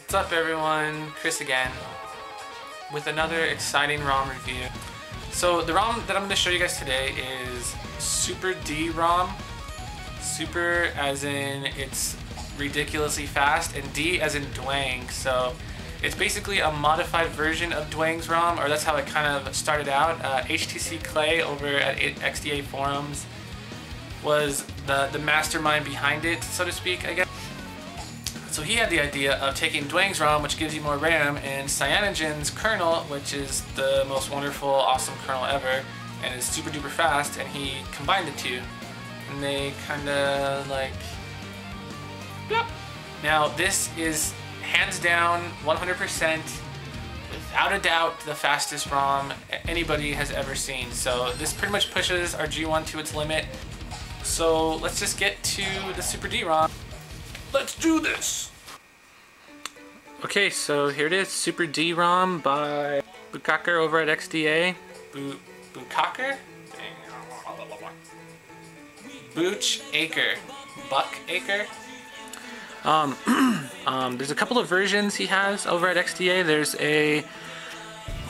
What's up everyone, Chris again, with another exciting ROM review. So the ROM that I'm going to show you guys today is SuperD ROM. Super as in it's ridiculously fast, and D as in Dwang. So it's basically a modified version of Dwang's ROM, or that's how it kind of started out. HTC Clay over at XDA forums was the mastermind behind it, so to speak, I guess. So he had the idea of taking Dwang's ROM, which gives you more RAM, and Cyanogen's kernel, which is the most wonderful, awesome kernel ever, and is super duper fast, and he combined the two. And they kinda like, yep. Now this is hands down, 100%, without a doubt, the fastest ROM anybody has ever seen. So this pretty much pushes our G1 to its limit. So let's just get to the SuperD ROM. Let's do this! Okay, so here it is, SuperD ROM by Bukaker over at XDA. Bukaker? Booch Acre. Buck Acre? There's a couple of versions he has over at XDA. There's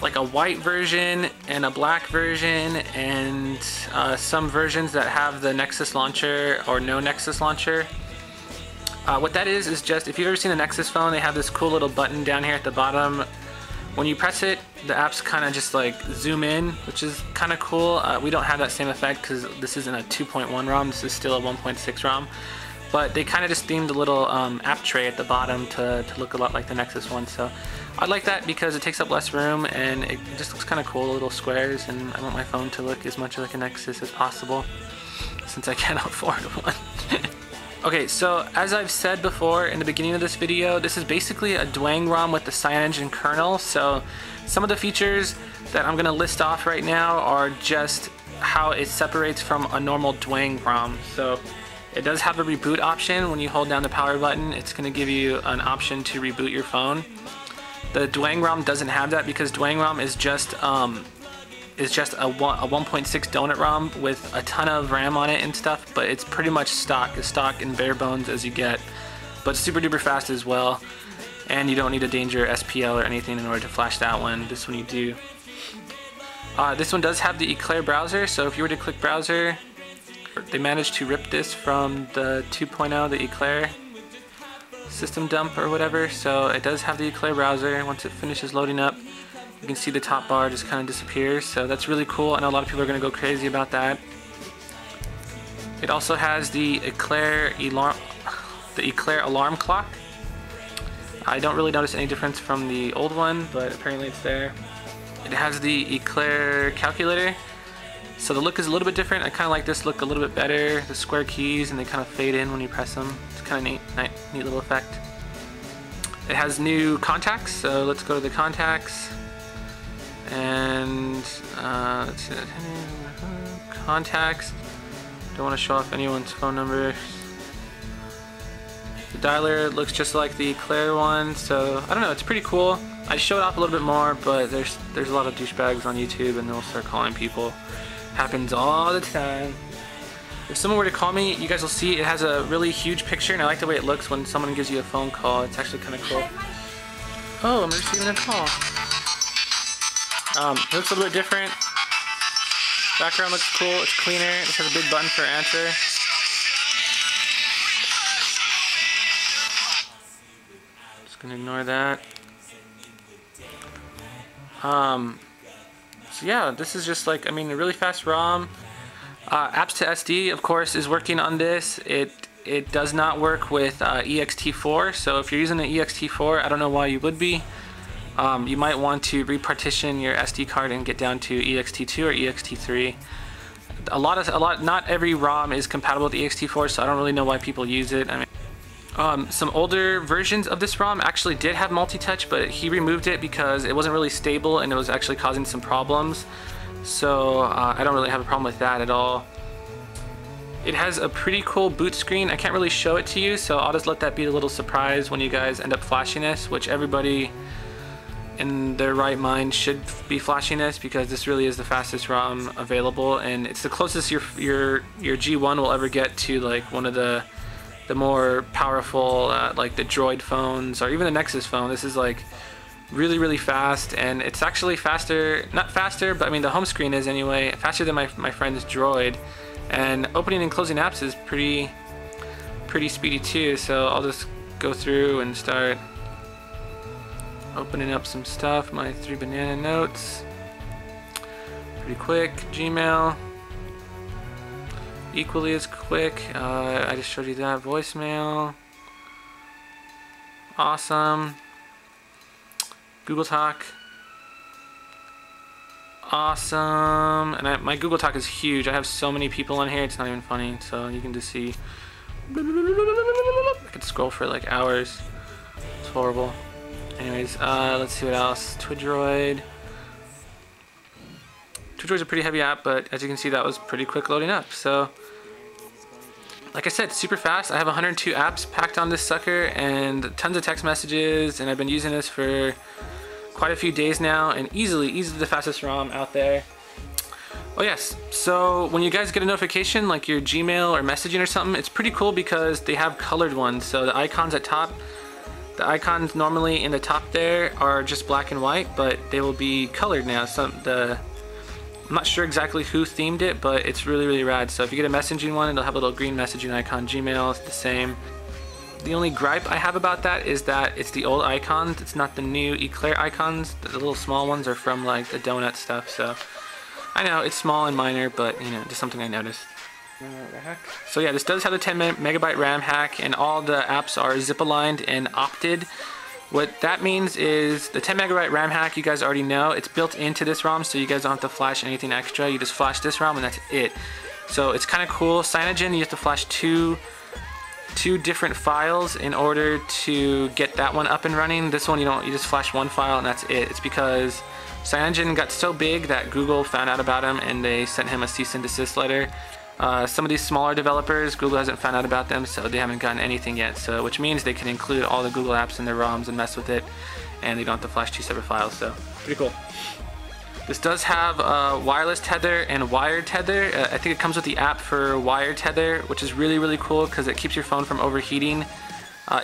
like a white version and a black version, and some versions that have the Nexus Launcher or no Nexus Launcher. What that is just, if you've ever seen a Nexus phone, they have this cool little button down here at the bottom. When you press it, the apps kind of just like zoom in, which is kind of cool. We don't have that same effect because this isn't a 2.1 ROM, this is still a 1.6 ROM. But they kind of just themed a little app tray at the bottom to look a lot like the Nexus One. So I like that because it takes up less room and it just looks kind of cool, little squares, and I want my phone to look as much like a Nexus as possible since I can't afford one. Okay, so as I've said before in the beginning of this video, this is basically a Dwang ROM with the Cyanogen kernel. So some of the features that I'm going to list off right now are just how it separates from a normal Dwang ROM. So it does have a reboot option. When you hold down the power button, it's going to give you an option to reboot your phone. The Dwang ROM doesn't have that because Dwang ROM is just a 1.6 donut ROM with a ton of RAM on it and stuff, but it's pretty much stock, as stock and bare bones as you get, but super duper fast as well. And you don't need a Danger SPL or anything in order to flash that one. This one you do. This one does have the Eclair browser, so if you were to click browser, they managed to rip this from the 2.0, the Eclair system dump or whatever, so it does have the Eclair browser. Once it finishes loading up, you can see the top bar just kind of disappears, so that's really cool. I know a lot of people are going to go crazy about that. It also has the Eclair alarm clock. I don't really notice any difference from the old one, but apparently it's there. It has the Eclair calculator, so the look is a little bit different. I kind of like this look a little bit better. The square keys, and they kind of fade in when you press them. It's kind of neat little effect. It has new contacts, so let's go to the contacts. And let's see, contacts. Don't want to show off anyone's phone number. The dialer looks just like the Eclair one, so I don't know, it's pretty cool. I showed off a little bit more, but there's a lot of douchebags on YouTube and they'll start calling people. Happens all the time. If someone were to call me, you guys will see it has a really huge picture, and I like the way it looks when someone gives you a phone call. It's actually kind of cool. Oh, I'm receiving a call. It looks a little bit different. Background looks cool, it's cleaner, it has a big button for answer. Just gonna ignore that. So yeah, this is just like, I mean, a really fast ROM. Apps to SD, of course, is working on this. It does not work with ext4, so if you're using the ext4, I don't know why you would be. You might want to repartition your SD card and get down to ext2 or ext3. Not every ROM is compatible with ext4, so I don't really know why people use it. I mean, some older versions of this ROM actually did have multi-touch, but he removed it because it wasn't really stable and it was actually causing some problems. So I don't really have a problem with that at all. It has a pretty cool boot screen. I can't really show it to you, so I'll just let that be a little surprise when you guys end up flashing this, which everybody in their right mind should be flashing this because this really is the fastest ROM available, and it's the closest your G1 will ever get to like one of the the more powerful, like the Droid phones or even the Nexus phone. This is like really fast, and it's actually faster, not faster, but I mean the home screen is anyway, faster than my friend's Droid, and opening and closing apps is pretty speedy too. So I'll just go through and start opening up some stuff. My 3 banana notes, pretty quick. Gmail, equally as quick. I just showed you that. Voicemail, awesome. Google Talk, awesome. And my Google Talk is huge. I have so many people on here, it's not even funny. So you can just see, I could scroll for like hours. It's horrible. Anyways, let's see what else. Twidroid. Twidroid's a pretty heavy app, but as you can see, that was pretty quick loading up. So like I said, super fast. I have 102 apps packed on this sucker and tons of text messages, and I've been using this for quite a few days now, and easily the fastest ROM out there. Oh yes, so when you guys get a notification like your Gmail or messaging or something, it's pretty cool because they have colored ones. So the icons at top, the icons normally in the top there are just black and white, but they will be colored now. I'm not sure exactly who themed it, but it's really rad. So if you get a messaging one, it'll have a little green messaging icon. Gmail is the same. The only gripe I have about that is that it's the old icons. It's not the new Eclair icons. The little small ones are from like the donut stuff. So I know it's small and minor, but you know, just something I noticed. So yeah, this does have the 10 megabyte RAM hack, and all the apps are zip aligned and opted. What that means is the 10 megabyte RAM hack, you guys already know, it's built into this ROM, so you guys don't have to flash anything extra. You just flash this ROM and that's it. So it's kind of cool. Cyanogen, you have to flash two different files in order to get that one up and running. This one you don't, you just flash one file and that's it. It's because Cyanogen got so big that Google found out about him and they sent him a cease and desist letter. Some of these smaller developers, Google hasn't found out about them, so they haven't gotten anything yet. So, which means they can include all the Google apps in their ROMs and mess with it, and they don't have to flash 2 separate files. So, pretty cool. This does have wireless tether and wired tether. I think it comes with the app for wired tether, which is really cool because it keeps your phone from overheating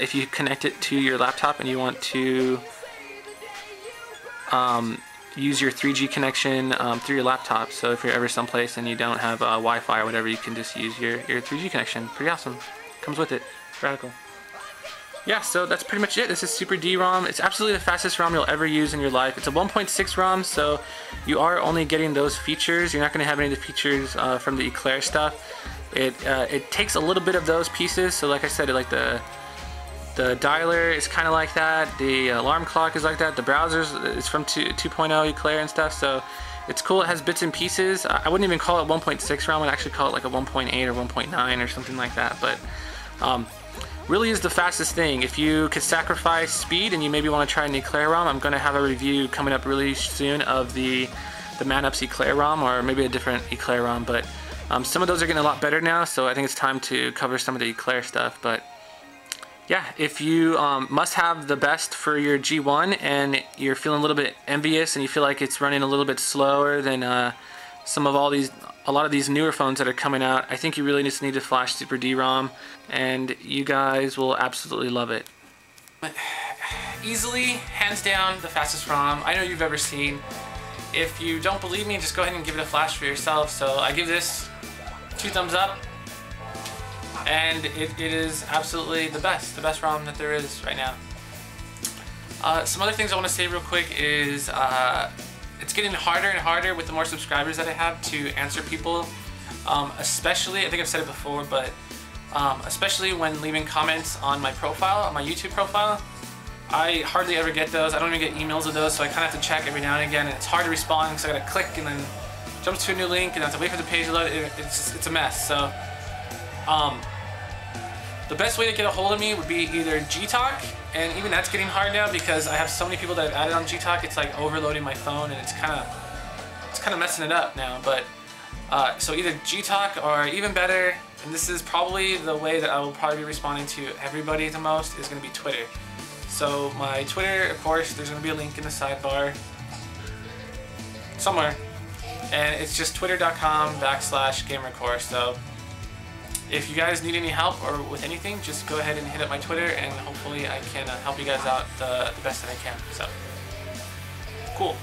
if you connect it to your laptop and you want to use your 3G connection through your laptop. So if you're ever someplace and you don't have Wi-Fi or whatever, you can just use your 3G connection. Pretty awesome. Comes with it. Radical. Yeah, so that's pretty much it. This is SuperD ROM. It's absolutely the fastest ROM you'll ever use in your life. It's a 1.6 ROM, so you are only getting those features. You're not going to have any of the features from the Eclair stuff. It takes a little bit of those pieces. So like I said, like the dialer is kind of like that. The alarm clock is like that. The browser is from 2.0 Eclair and stuff. So it's cool. It has bits and pieces. I wouldn't even call it 1.6 ROM. I'd actually call it like a 1.8 or 1.9 or something like that. But really is the fastest thing. If you could sacrifice speed and you maybe want to try an Eclair ROM, I'm going to have a review coming up really soon of the ManUp's Eclair ROM, or maybe a different Eclair ROM. But some of those are getting a lot better now, so I think it's time to cover some of the Eclair stuff. But yeah, if you must have the best for your G1 and you're feeling a little bit envious and you feel like it's running a little bit slower than a lot of these newer phones that are coming out, I think you really just need to flash SuperD ROM, and you guys will absolutely love it. Easily, hands down, the fastest ROM I know you've ever seen. If you don't believe me, just go ahead and give it a flash for yourself. So I give this 2 thumbs up. And it is absolutely the best ROM that there is right now. Some other things I want to say real quick is it's getting harder and harder with the more subscribers that I have to answer people, especially, I think I've said it before, but especially when leaving comments on my profile, on my YouTube profile. I hardly ever get those. I don't even get emails of those, so I kind of have to check every now and again, and it's hard to respond because I gotta click and then jump to a new link and I have to wait for the page to load. It's a mess. So the best way to get a hold of me would be either Gtalk, and even that's getting hard now because I have so many people that I've added on Gtalk. It's like overloading my phone, and it's kind of messing it up now. But so either Gtalk, or even better, and this is probably the way that I will probably be responding to everybody the most, is going to be Twitter. So my Twitter, of course, there's going to be a link in the sidebar somewhere, and it's just twitter.com/gamercore. So if you guys need any help or with anything, just go ahead and hit up my Twitter, and hopefully I can help you guys out the best that I can. So, cool.